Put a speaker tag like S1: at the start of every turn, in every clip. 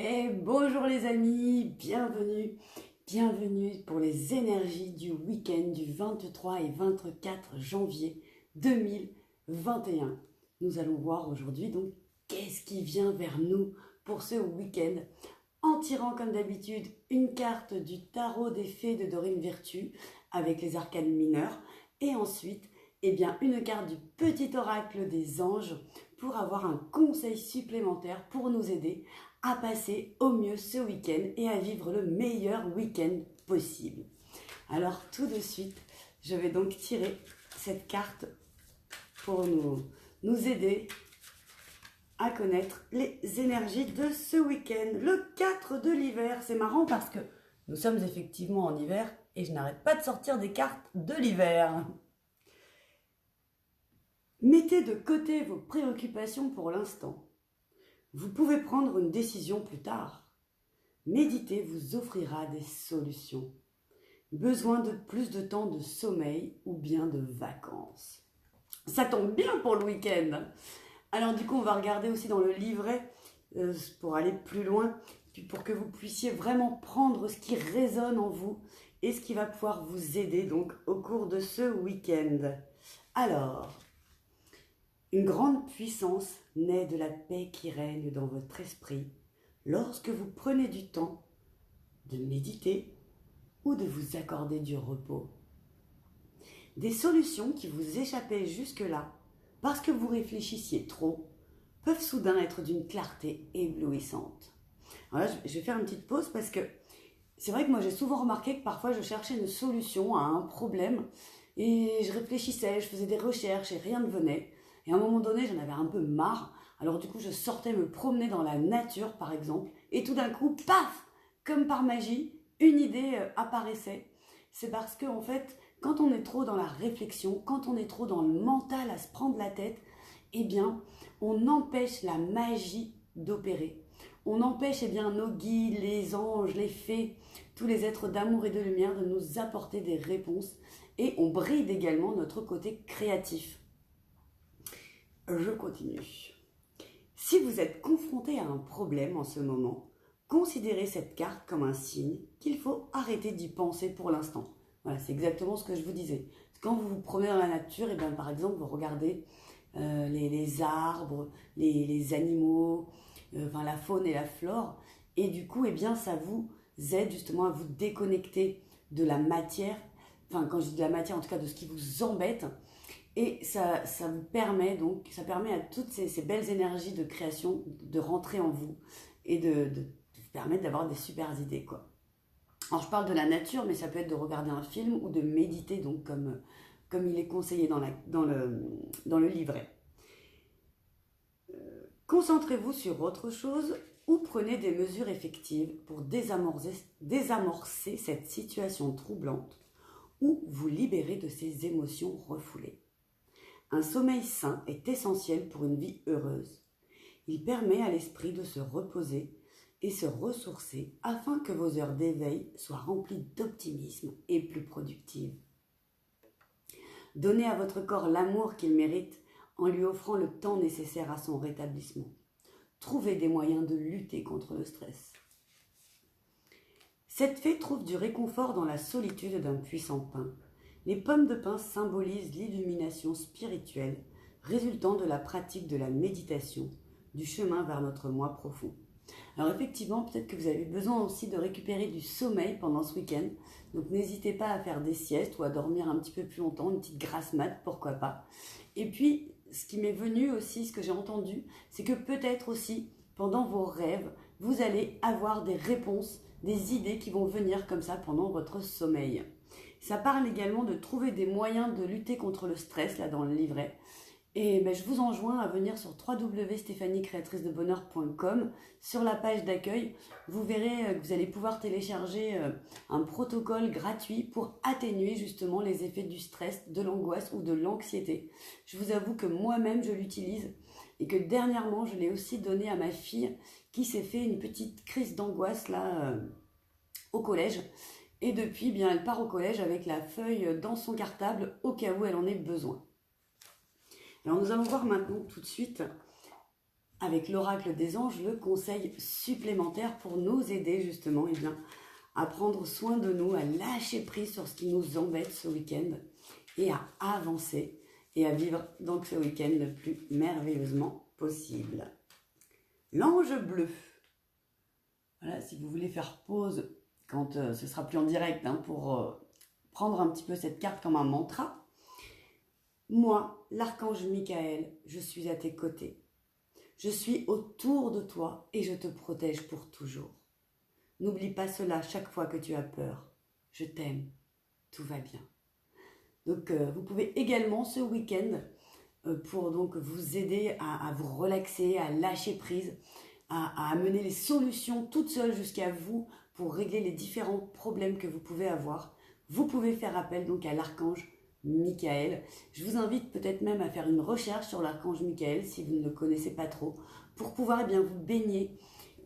S1: Et bonjour les amis, bienvenue pour les énergies du week-end du 23 et 24 janvier 2021. Nous allons voir aujourd'hui donc qu'est-ce qui vient vers nous pour ce week-end en tirant comme d'habitude une carte du tarot des fées de Dorine Virtue avec les arcanes mineurs et ensuite une carte du petit oracle des anges pour avoir un conseil supplémentaire pour nous aider à passer au mieux ce week-end et à vivre le meilleur week-end possible. Alors tout de suite, je vais donc tirer cette carte pour nous aider à connaître les énergies de ce week-end. Le 4 de l'hiver, c'est marrant parce que nous sommes effectivement en hiver et je n'arrête pas de sortir des cartes de l'hiver. Mettez de côté vos préoccupations pour l'instant. Vous pouvez prendre une décision plus tard. Méditer vous offrira des solutions. Besoin de plus de temps de sommeil ou bien de vacances. Ça tombe bien pour le week-end. Alors du coup, on va regarder aussi dans le livret pour aller plus loin, puis pour que vous puissiez vraiment prendre ce qui résonne en vous et ce qui va pouvoir vous aider donc au cours de ce week-end. Alors, une grande puissance naît de la paix qui règne dans votre esprit lorsque vous prenez du temps de méditer ou de vous accorder du repos. Des solutions qui vous échappaient jusque-là parce que vous réfléchissiez trop peuvent soudain être d'une clarté éblouissante. Alors là, je vais faire une petite pause parce que c'est vrai que moi j'ai souvent remarqué que parfois je cherchais une solution à un problème et je réfléchissais, je faisais des recherches et rien ne venait. Et à un moment donné, j'en avais un peu marre. Alors du coup, je sortais me promener dans la nature, par exemple. Et tout d'un coup, paf, comme par magie, une idée apparaissait. C'est parce que, en fait, quand on est trop dans la réflexion, quand on est trop dans le mental à se prendre la tête, eh bien, on empêche la magie d'opérer. On empêche nos guides, les anges, les fées, tous les êtres d'amour et de lumière de nous apporter des réponses. Et on bride également notre côté créatif. Je continue. Si vous êtes confronté à un problème en ce moment, considérez cette carte comme un signe qu'il faut arrêter d'y penser pour l'instant. Voilà, c'est exactement ce que je vous disais. Quand vous vous promenez dans la nature, et bien, par exemple, vous regardez les arbres, les animaux, la faune et la flore, et du coup, ça vous aide justement à vous déconnecter de la matière, enfin, quand je dis de la matière, en tout cas de ce qui vous embête. Et ça vous permet donc, ça permet à toutes ces belles énergies de création de rentrer en vous et de vous permettre d'avoir des super idées, quoi. Alors je parle de la nature, mais ça peut être de regarder un film ou de méditer, donc comme il est conseillé dans le livret. Concentrez-vous sur autre chose ou prenez des mesures effectives pour désamorcer cette situation troublante ou vous libérer de ces émotions refoulées. Un sommeil sain est essentiel pour une vie heureuse. Il permet à l'esprit de se reposer et se ressourcer afin que vos heures d'éveil soient remplies d'optimisme et plus productives. Donnez à votre corps l'amour qu'il mérite en lui offrant le temps nécessaire à son rétablissement. Trouvez des moyens de lutter contre le stress. Cette fée trouve du réconfort dans la solitude d'un puissant pin. Les pommes de pin symbolisent l'illumination spirituelle résultant de la pratique de la méditation, du chemin vers notre moi profond. Alors effectivement, peut-être que vous avez besoin aussi de récupérer du sommeil pendant ce week-end. Donc n'hésitez pas à faire des siestes ou à dormir un petit peu plus longtemps, une petite grasse mat, pourquoi pas. Et puis, ce qui m'est venu aussi, ce que j'ai entendu, c'est que peut-être aussi, pendant vos rêves, vous allez avoir des réponses, des idées qui vont venir comme ça pendant votre sommeil. Ça parle également de trouver des moyens de lutter contre le stress, là dans le livret. Et je vous enjoins à venir sur www.stephaniecreatricedebonheur.com. Sur la page d'accueil, vous verrez que vous allez pouvoir télécharger un protocole gratuit pour atténuer justement les effets du stress, de l'angoisse ou de l'anxiété. Je vous avoue que moi-même, je l'utilise et que dernièrement, je l'ai aussi donné à ma fille qui s'est fait une petite crise d'angoisse là au collège. Et depuis, elle part au collège avec la feuille dans son cartable au cas où elle en ait besoin. Alors nous allons voir maintenant tout de suite avec l'oracle des anges, le conseil supplémentaire pour nous aider justement à prendre soin de nous, à lâcher prise sur ce qui nous embête ce week-end et à avancer et à vivre donc ce week-end le plus merveilleusement possible. L'ange bleu. Voilà, si vous voulez faire pause quand ce sera plus en direct pour prendre un petit peu cette carte comme un mantra. Moi, l'archange Michael, je suis à tes côtés. Je suis autour de toi et je te protège pour toujours. N'oublie pas cela chaque fois que tu as peur. Je t'aime, tout va bien. Donc vous pouvez également ce week-end pour donc vous aider à vous relaxer, à lâcher prise, à amener les solutions toutes seules jusqu'à vous pour régler les différents problèmes que vous pouvez avoir. Vous pouvez faire appel donc à l'archange Michael. Je vous invite peut-être même à faire une recherche sur l'archange Michael si vous ne le connaissez pas trop, pour pouvoir vous baigner,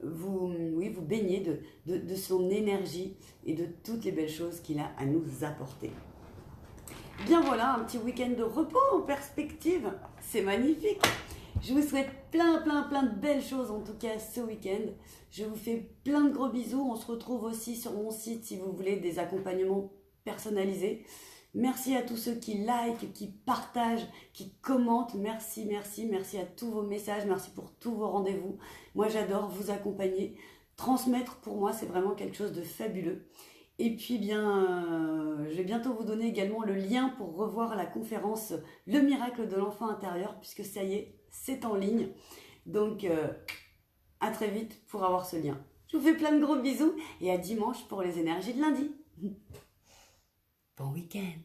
S1: vous baigner de son énergie et de toutes les belles choses qu'il a à nous apporter. Bien voilà, un petit week-end de repos en perspective, c'est magnifique. Je vous souhaite plein de belles choses en tout cas ce week-end. Je vous fais plein de gros bisous. On se retrouve aussi sur mon site si vous voulez des accompagnements personnalisés. Merci à tous ceux qui likent, qui partagent, qui commentent. Merci à tous vos messages. Merci pour tous vos rendez-vous. Moi, j'adore vous accompagner. Transmettre, pour moi, c'est vraiment quelque chose de fabuleux. Et puis, je vais bientôt vous donner également le lien pour revoir la conférence « Le miracle de l'enfant intérieur » puisque ça y est, c'est en ligne. Donc, à très vite pour avoir ce lien. Je vous fais plein de gros bisous et à dimanche pour les énergies de lundi. Bon week-end.